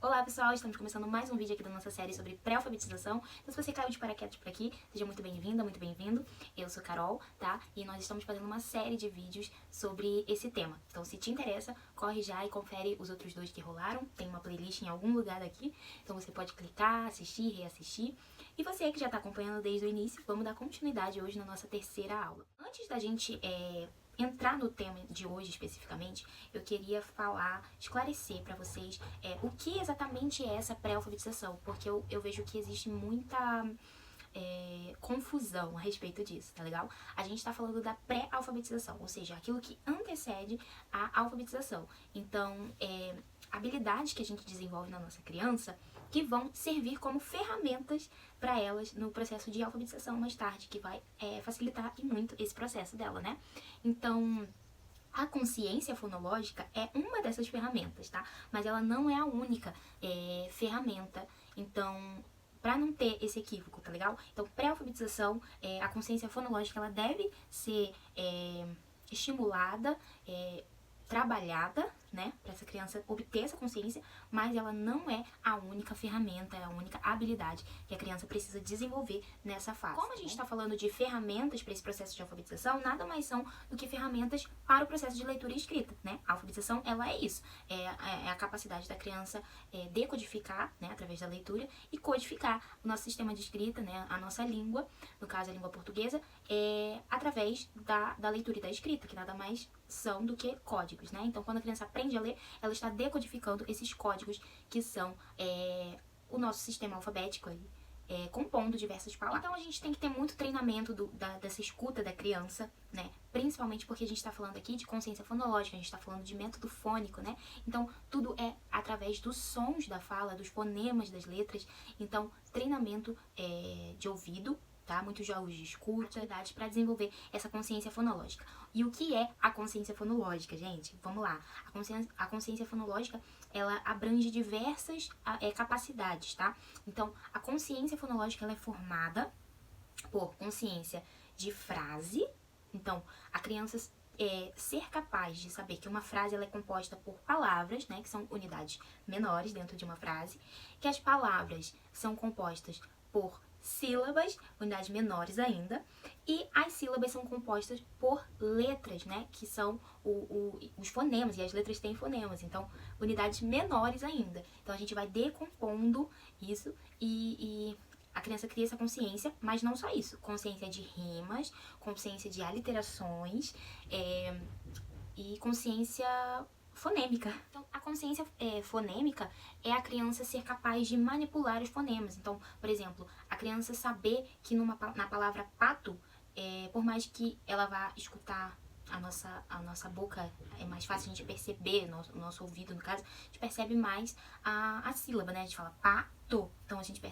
Olá pessoal, estamos começando mais um vídeo aqui da nossa série sobre pré-alfabetização. Então se você caiu de paraquedas por aqui, seja muito bem-vinda, muito bem-vindo. Eu sou Carol, tá? E nós estamos fazendo uma série de vídeos sobre esse tema. Então se te interessa, corre já e confere os outros dois que rolaram. Tem uma playlist em algum lugar daqui, então você pode clicar, assistir, reassistir. E você que já está acompanhando desde o início, vamos dar continuidade hoje na nossa terceira aula. Antes da gente entrar no tema de hoje especificamente, eu queria esclarecer para vocês o que exatamente é essa pré-alfabetização, porque eu vejo que existe muita confusão a respeito disso, tá legal? A gente tá falando da pré-alfabetização, ou seja, aquilo que antecede a alfabetização. Então, habilidades que a gente desenvolve na nossa criança que vão servir como ferramentas para elas no processo de alfabetização mais tarde, que vai facilitar e muito esse processo dela, né? Então, a consciência fonológica é uma dessas ferramentas, tá? Mas ela não é a única ferramenta. Então, para não ter esse equívoco, tá legal? Então, pré-alfabetização, a consciência fonológica, ela deve ser estimulada, trabalhada, né, para essa criança obter essa consciência, mas ela não é a única ferramenta, é a única habilidade que a criança precisa desenvolver nessa fase. Como a gente está falando de ferramentas para esse processo de alfabetização, nada mais são do que ferramentas para o processo de leitura e escrita, né? A alfabetização, ela é isso, é a capacidade da criança decodificar, né, através da leitura e codificar o nosso sistema de escrita, né, a nossa língua, no caso a língua portuguesa, através da leitura e da escrita, que nada mais são do que códigos, né? Então, quando a criança aprende a ler, ela está decodificando esses códigos que são o nosso sistema alfabético aí, compondo diversas palavras. Então, a gente tem que ter muito treinamento dessa escuta da criança, né? Principalmente porque a gente está falando aqui de consciência fonológica, a gente está falando de método fônico, né? Então, tudo é através dos sons da fala, dos fonemas das letras. Então, treinamento de ouvido, tá? Muitos jogos de escuta, atividades para desenvolver essa consciência fonológica. E o que é a consciência fonológica, gente? Vamos lá. A consciência fonológica, ela abrange diversas capacidades, tá? Então, a consciência fonológica, ela é formada por consciência de frase. Então, a criança ser capaz de saber que uma frase ela é composta por palavras, né? Que são unidades menores dentro de uma frase. Que as palavras são compostas por sílabas, unidades menores ainda, e as sílabas são compostas por letras, né, que são os fonemas, e as letras têm fonemas, então unidades menores ainda. Então a gente vai decompondo isso e a criança cria essa consciência, mas não só isso, consciência de rimas, consciência de aliterações e consciência fonêmica. Então, a consciência fonêmica é a criança ser capaz de manipular os fonemas. Então, por exemplo, a criança saber que na palavra pato, por mais que ela vá escutar a nossa boca, é mais fácil a gente perceber, nosso ouvido, no caso, a gente percebe mais a sílaba, né? A gente fala pato, então a gente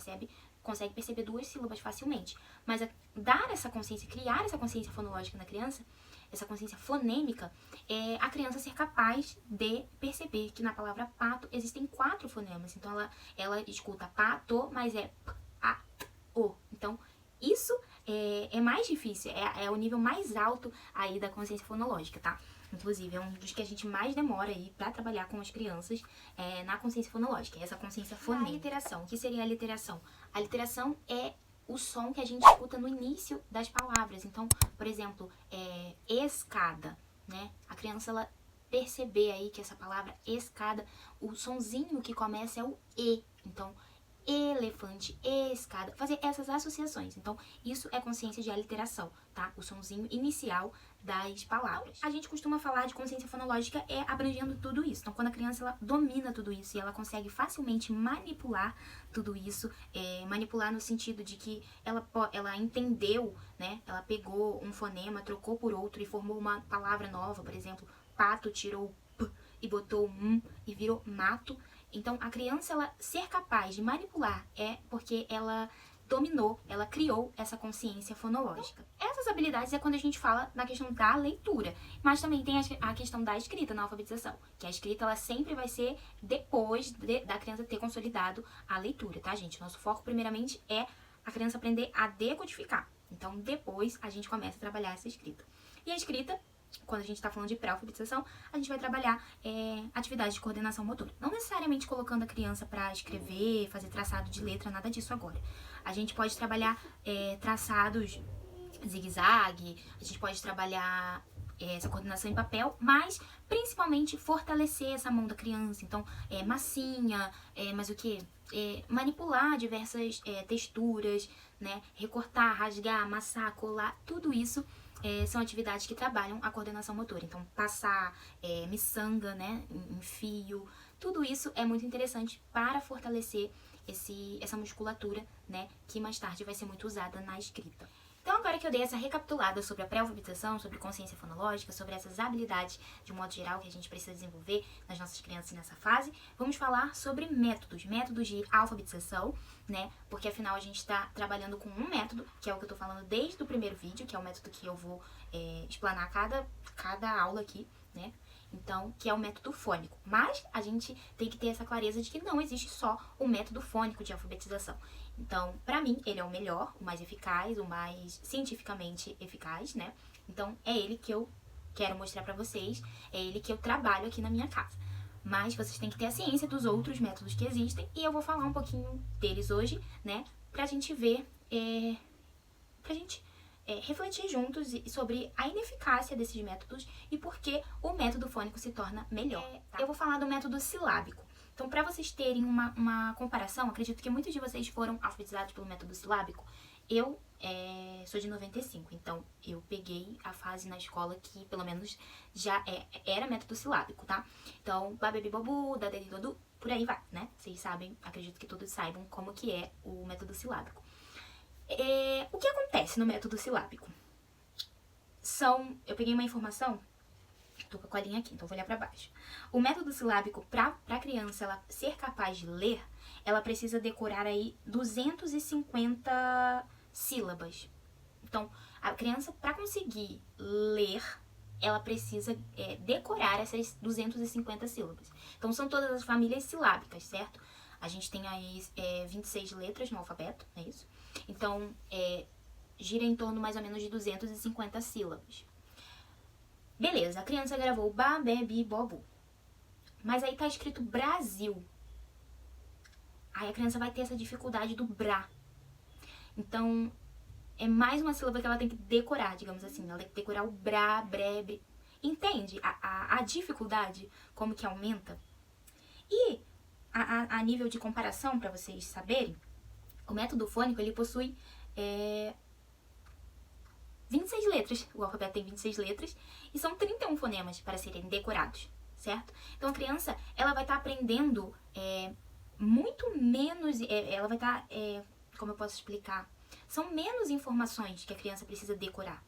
consegue perceber duas sílabas facilmente. Mas dar essa consciência, criar essa consciência fonológica na criança, essa consciência fonêmica, é a criança ser capaz de perceber que na palavra pato existem 4 fonemas. Então, ela escuta pato, mas é p, a, o. Então, isso é mais difícil, é o nível mais alto aí da consciência fonológica, tá? Inclusive, é um dos que a gente mais demora aí pra trabalhar com as crianças na consciência fonológica, essa consciência fonêmica. A literação, o que seria a literação? A literação é o som que a gente escuta no início das palavras. Então, por exemplo, escada, né? A criança, ela perceber aí que essa palavra escada, o sonzinho que começa é o E. Então, elefante, escada, fazer essas associações. Então, isso é consciência de aliteração, tá? O sonzinho inicial das palavras. A gente costuma falar de consciência fonológica abrangendo tudo isso. Então, quando a criança ela domina tudo isso e ela consegue facilmente manipular tudo isso, manipular no sentido de que ela entendeu, né? Ela pegou um fonema, trocou por outro e formou uma palavra nova, por exemplo, pato tirou o p e botou o e virou mato. Então, a criança, ela ser capaz de manipular porque ela dominou, ela criou essa consciência fonológica. Essas habilidades é quando a gente fala na questão da leitura, mas também tem a questão da escrita na alfabetização, que a escrita, ela sempre vai ser depois da criança ter consolidado a leitura, tá, gente? Nosso foco, primeiramente, é a criança aprender a decodificar. Então, depois, a gente começa a trabalhar essa escrita. E a escrita quando a gente está falando de pré-alfabetização, a gente vai trabalhar atividades de coordenação motora. Não necessariamente colocando a criança para escrever, fazer traçado de letra, nada disso agora. A gente pode trabalhar traçados zigue-zague, a gente pode trabalhar essa coordenação em papel, mas principalmente fortalecer essa mão da criança. Então, massinha, mas o que? Manipular diversas texturas, né? Recortar, rasgar, amassar, colar, tudo isso são atividades que trabalham a coordenação motora. Então, passar, miçanga, né, em fio, tudo isso é muito interessante para fortalecer essa musculatura, né, que mais tarde vai ser muito usada na escrita. Então, agora que eu dei essa recapitulada sobre a pré-alfabetização, sobre consciência fonológica, sobre essas habilidades de um modo geral que a gente precisa desenvolver nas nossas crianças nessa fase, vamos falar sobre métodos de alfabetização, né? Porque afinal a gente está trabalhando com um método, que é o que eu tô falando desde o primeiro vídeo, que é o método que eu vou explanar cada aula aqui, né? Então, que é o método fônico. Mas a gente tem que ter essa clareza de que não existe só o método fônico de alfabetização. Então, pra mim, ele é o melhor, o mais eficaz, o mais cientificamente eficaz, né? Então, é ele que eu quero mostrar pra vocês, é ele que eu trabalho aqui na minha casa. Mas vocês têm que ter a ciência dos outros métodos que existem e eu vou falar um pouquinho deles hoje, né? Pra gente ver, pra gente refletir juntos sobre a ineficácia desses métodos e por que o método fônico se torna melhor. Eu vou falar do método silábico. Então, para vocês terem uma comparação, acredito que muitos de vocês foram alfabetizados pelo método silábico. Eu sou de 95, então eu peguei a fase na escola que, pelo menos, já era método silábico, tá? Então, babebi bobu, dadedi dodu, por aí vai, né? Vocês sabem, acredito que todos saibam como que é o método silábico. O que acontece no método silábico? Eu peguei uma informação, tô com a colinha aqui, então vou olhar pra baixo. O método silábico, pra criança ela ser capaz de ler, ela precisa decorar aí 250 sílabas. Então, a criança, pra conseguir ler, ela precisa decorar essas 250 sílabas. Então, são todas as famílias silábicas, certo? A gente tem aí 26 letras no alfabeto, é isso? Então, gira em torno mais ou menos de 250 sílabas. Beleza, a criança gravou ba, be, bi, bobu. Mas aí tá escrito Brasil. Aí a criança vai ter essa dificuldade do bra. Então, é mais uma sílaba que ela tem que decorar, digamos assim. Ela tem que decorar o bra, bre, bre. Entende a dificuldade, como que aumenta? E, a nível de comparação, para vocês saberem, o método fônico, ele possui 26 letras. O alfabeto tem 26 letras e são 31 fonemas para serem decorados, certo? Então, a criança, ela vai estar aprendendo muito menos... ela vai estar... como eu posso explicar? São menos informações que a criança precisa decorar,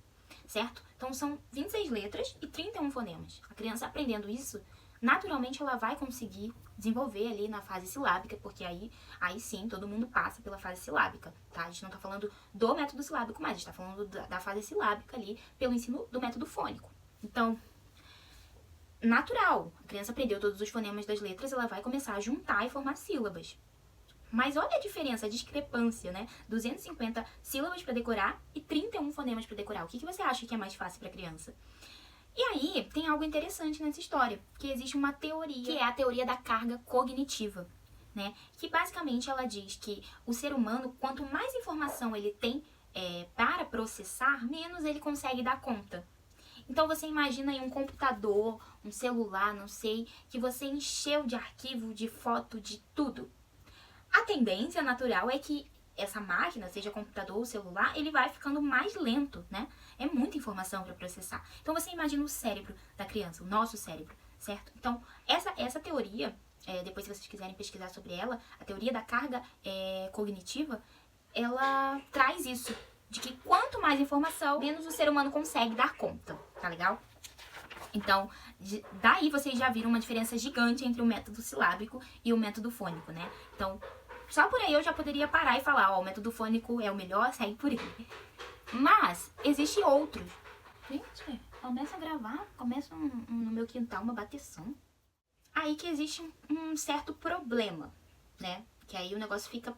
certo? Então, são 26 letras e 31 fonemas. A criança aprendendo isso, naturalmente ela vai conseguir desenvolver ali na fase silábica, porque aí sim, todo mundo passa pela fase silábica, tá? A gente não tá falando do método silábico, mas a gente tá falando da fase silábica ali, pelo ensino do método fônico. Então, natural, a criança aprendeu todos os fonemas das letras, ela vai começar a juntar e formar sílabas. Mas olha a diferença, a discrepância, né? 250 sílabas para decorar e 31 fonemas para decorar. O que você acha que é mais fácil para a criança? E aí, tem algo interessante nessa história, que existe uma teoria, que é a teoria da carga cognitiva, né? Que basicamente ela diz que o ser humano, quanto mais informação ele tem para processar, menos ele consegue dar conta. Então você imagina aí um computador, um celular, não sei, que você encheu de arquivo, de foto, de tudo. A tendência natural é que essa máquina, seja computador ou celular, ele vai ficando mais lento, né? É muita informação para processar. Então você imagina o cérebro da criança, o nosso cérebro, certo? Então essa teoria, depois se vocês quiserem pesquisar sobre ela, a teoria da carga cognitiva, ela traz isso, de que quanto mais informação, menos o ser humano consegue dar conta, tá legal? Então, daí vocês já viram uma diferença gigante entre o método silábico e o método fônico, né? Então, só por aí eu já poderia parar e falar, ó, o método fônico é o melhor, segue por ele. Mas, existem outros. Gente, começa a gravar, começa no meu quintal uma bateção. Aí que existe um certo problema, né? Que aí o negócio fica,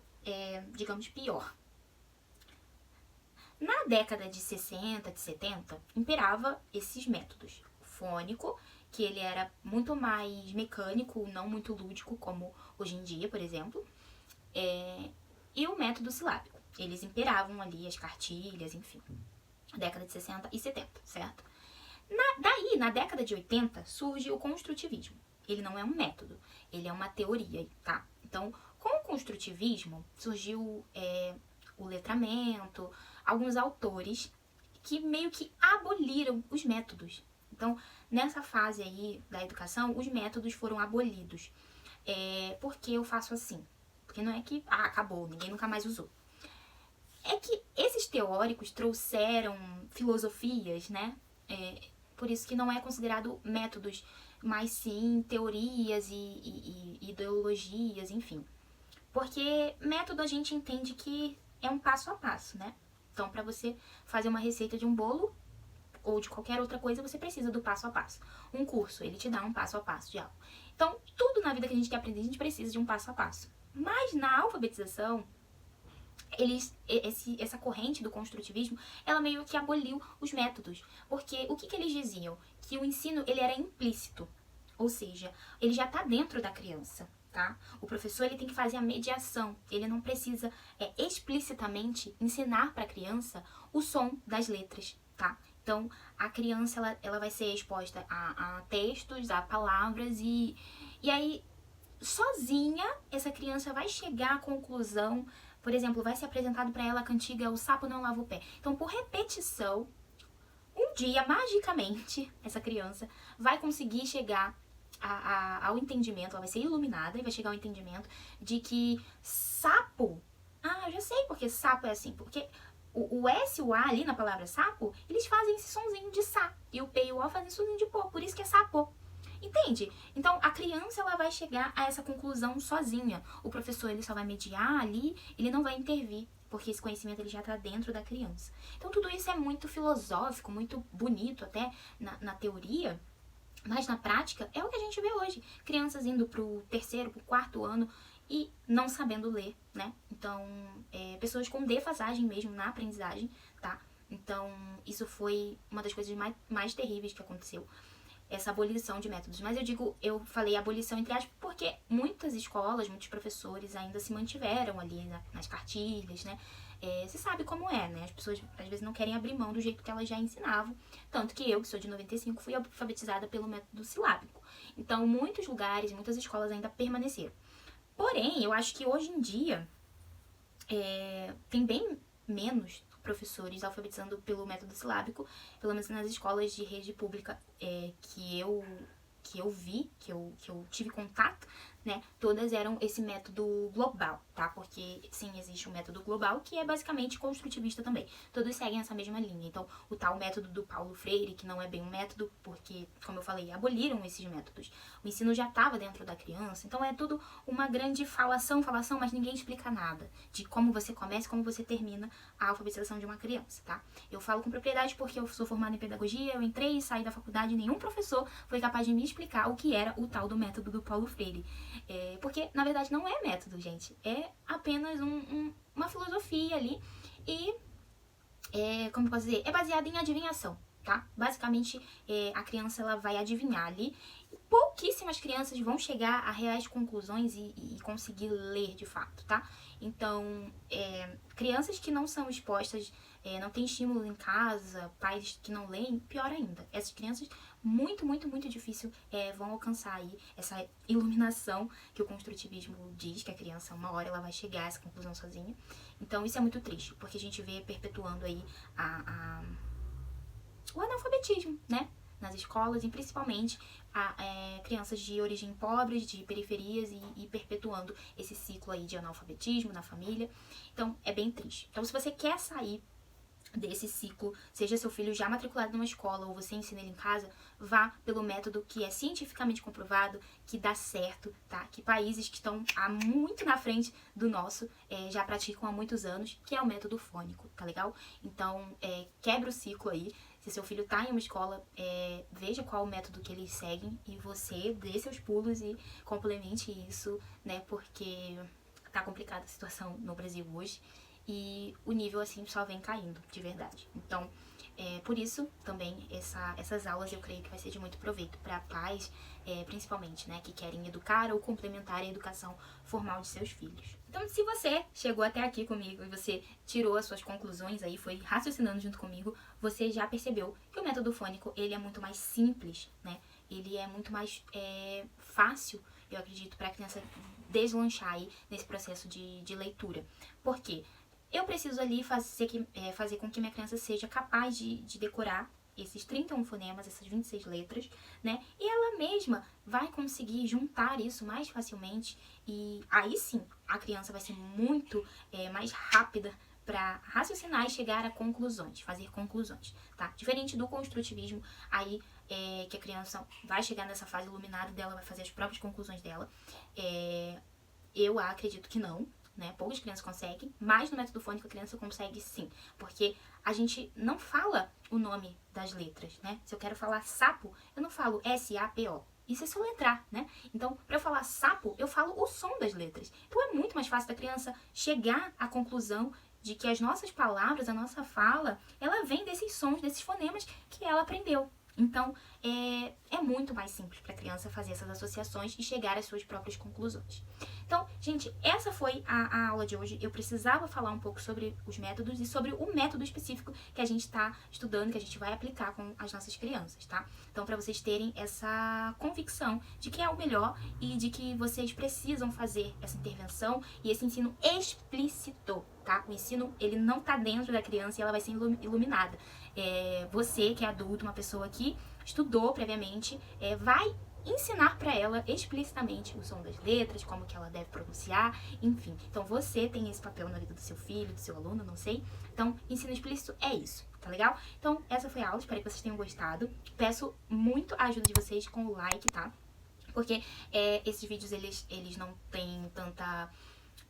digamos, pior. Na década de 60, de 70, imperava esses métodos. O fônico, que ele era muito mais mecânico, não muito lúdico, como hoje em dia, por exemplo, e o método silábico. Eles imperavam ali as cartilhas, enfim. Década de 60 e 70, certo? Daí, na década de 80, surge o construtivismo. Ele não é um método, ele é uma teoria, tá? Então, com o construtivismo, surgiu o letramento, alguns autores que meio que aboliram os métodos. Então, nessa fase aí da educação, os métodos foram abolidos. Por que eu faço assim? Porque não é que, acabou, ninguém nunca mais usou. É que esses teóricos trouxeram filosofias, né? Por isso que não é considerado métodos, mas sim teorias e ideologias, enfim. Porque método a gente entende que é um passo a passo, né? Então, para você fazer uma receita de um bolo ou de qualquer outra coisa, você precisa do passo a passo. Um curso, ele te dá um passo a passo de algo. Então, tudo na vida que a gente quer aprender, a gente precisa de um passo a passo. Mas na alfabetização, essa corrente do construtivismo, ela meio que aboliu os métodos. Porque o que eles diziam? Que o ensino, ele era implícito. Ou seja, ele já está dentro da criança, tá? O professor, ele tem que fazer a mediação. Ele não precisa explicitamente ensinar para a criança o som das letras, tá? Então, a criança, ela vai ser exposta a textos, a palavras e aí, sozinha, essa criança vai chegar à conclusão. Por exemplo, vai ser apresentado para ela a cantiga O Sapo Não Lava o Pé. Então, por repetição, um dia, magicamente, essa criança vai conseguir chegar ao entendimento, ela vai ser iluminada e vai chegar ao entendimento de que sapo... eu já sei porque sapo é assim. Porque o S e o A ali na palavra sapo, eles fazem esse sonzinho de sa. E o P e o O fazem sonzinho de pô, por isso que é sapo. Entende? Então, a criança, ela vai chegar a essa conclusão sozinha. O professor, ele só vai mediar ali, ele não vai intervir, porque esse conhecimento, ele já está dentro da criança. Então, tudo isso é muito filosófico, muito bonito até na teoria, mas na prática é o que a gente vê hoje. Crianças indo pro terceiro, pro quarto ano e não sabendo ler, né? Então, pessoas com defasagem mesmo na aprendizagem, tá? Então, isso foi uma das coisas mais terríveis que aconteceu. Essa abolição de métodos. Mas eu falei abolição entre aspas porque muitas escolas, muitos professores ainda se mantiveram ali nas cartilhas, né? Você sabe como é, né? As pessoas às vezes não querem abrir mão do jeito que elas já ensinavam. Tanto que eu, que sou de 95, fui alfabetizada pelo método silábico. Então, muitos lugares, muitas escolas ainda permaneceram. Porém, eu acho que hoje em dia tem bem menos professores alfabetizando pelo método silábico, pelo menos nas escolas de rede pública que eu vi, que eu tive contato, né? Todas eram esse método global, tá? Porque, sim, existe um método global que é basicamente construtivista também. Todos seguem essa mesma linha. Então, o tal método do Paulo Freire, que não é bem um método, porque, como eu falei, aboliram esses métodos. O ensino já estava dentro da criança. Então, é tudo uma grande falação, mas ninguém explica nada de como você começa e como você termina a alfabetização de uma criança, tá? Eu falo com propriedade porque eu sou formada em pedagogia, eu entrei e saí da faculdade e nenhum professor foi capaz de me explicar o que era o tal do método do Paulo Freire. Porque, na verdade, não é método, gente. É apenas uma filosofia ali e, como eu posso dizer, é baseada em adivinhação, tá? Basicamente, a criança ela vai adivinhar ali. Pouquíssimas crianças vão chegar a reais conclusões e conseguir ler de fato, tá? Então, crianças que não são expostas, não tem estímulo em casa, pais que não leem, pior ainda. Essas crianças, muito, muito, muito difícil vão alcançar aí essa iluminação que o construtivismo diz, que a criança, uma hora, ela vai chegar a essa conclusão sozinha. Então, isso é muito triste, porque a gente vê perpetuando aí o analfabetismo, né? Nas escolas e principalmente crianças de origem pobre, de periferias e perpetuando esse ciclo aí de analfabetismo na família. Então, é bem triste. Então, se você quer sair desse ciclo, seja seu filho já matriculado numa escola ou você ensina ele em casa, vá pelo método que é cientificamente comprovado, que dá certo, tá? Que países que estão muito na frente do nosso já praticam há muitos anos, que é o método fônico, tá legal? Então, quebra o ciclo aí. Se seu filho tá em uma escola, veja qual o método que eles seguem e você dê seus pulos e complemente isso, né? Porque tá complicada a situação no Brasil hoje e o nível assim só vem caindo, de verdade. Então, por isso também essas aulas eu creio que vai ser de muito proveito para pais, principalmente, né, que querem educar ou complementar a educação formal de seus filhos. Então, se você chegou até aqui comigo e você tirou as suas conclusões aí, foi raciocinando junto comigo, você já percebeu que o método fônico, ele é muito mais simples, né? Ele é muito mais fácil, eu acredito, para a criança deslanchar aí nesse processo de leitura. Por quê? Eu preciso ali fazer com que minha criança seja capaz de decorar esses 31 fonemas, essas 26 letras, né? E ela mesma vai conseguir juntar isso mais facilmente e aí sim a criança vai ser muito mais rápida para raciocinar e chegar a conclusões, fazer conclusões, tá? Diferente do construtivismo, aí que a criança vai chegar nessa fase iluminada dela, vai fazer as próprias conclusões dela. Eu acredito que não, né? Poucas crianças conseguem, mas no método fônico a criança consegue sim, porque a gente não fala o nome das letras, né? Se eu quero falar sapo, eu não falo S-A-P-O. Isso é soletrar, né? Então, para eu falar sapo, eu falo o som das letras. Então, é muito mais fácil da criança chegar à conclusão de que as nossas palavras, a nossa fala, ela vem desses sons, desses fonemas que ela aprendeu. Então, é muito mais simples para a criança fazer essas associações e chegar às suas próprias conclusões. Então, gente, essa foi a aula de hoje. Eu precisava falar um pouco sobre os métodos e sobre o método específico que a gente está estudando, que a gente vai aplicar com as nossas crianças, tá? Então, para vocês terem essa convicção de que é o melhor e de que vocês precisam fazer essa intervenção e esse ensino explícito, tá? O ensino, ele não tá dentro da criança e ela vai ser iluminada. Você, que é adulto, uma pessoa que estudou previamente, vai ensinar para ela explicitamente o som das letras, como que ela deve pronunciar, enfim. Então você tem esse papel na vida do seu filho, do seu aluno, não sei. Então, ensino explícito é isso, tá legal? Então, essa foi a aula, espero que vocês tenham gostado. Peço muito a ajuda de vocês com o like, tá? Porque esses vídeos, eles não têm tanta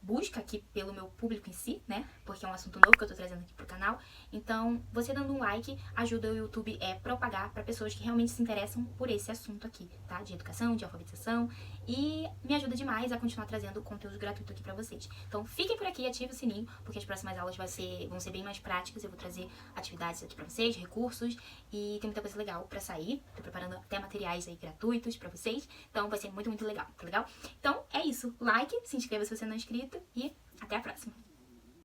busca aqui pelo meu público em si, né? Porque é um assunto novo que eu tô trazendo aqui pro canal. Então, você dando um like ajuda o YouTube propagar para pessoas que realmente se interessam por esse assunto aqui, tá? De educação, de alfabetização. E me ajuda demais a continuar trazendo conteúdo gratuito aqui pra vocês. Então, fiquem por aqui, ative o sininho, porque as próximas aulas vão ser bem mais práticas. Eu vou trazer atividades aqui pra vocês, recursos. E tem muita coisa legal pra sair. Tô preparando até materiais aí gratuitos pra vocês. Então, vai ser muito, muito legal, tá legal? Então, é isso. Like, se inscreva se você não é inscrito e até a próxima!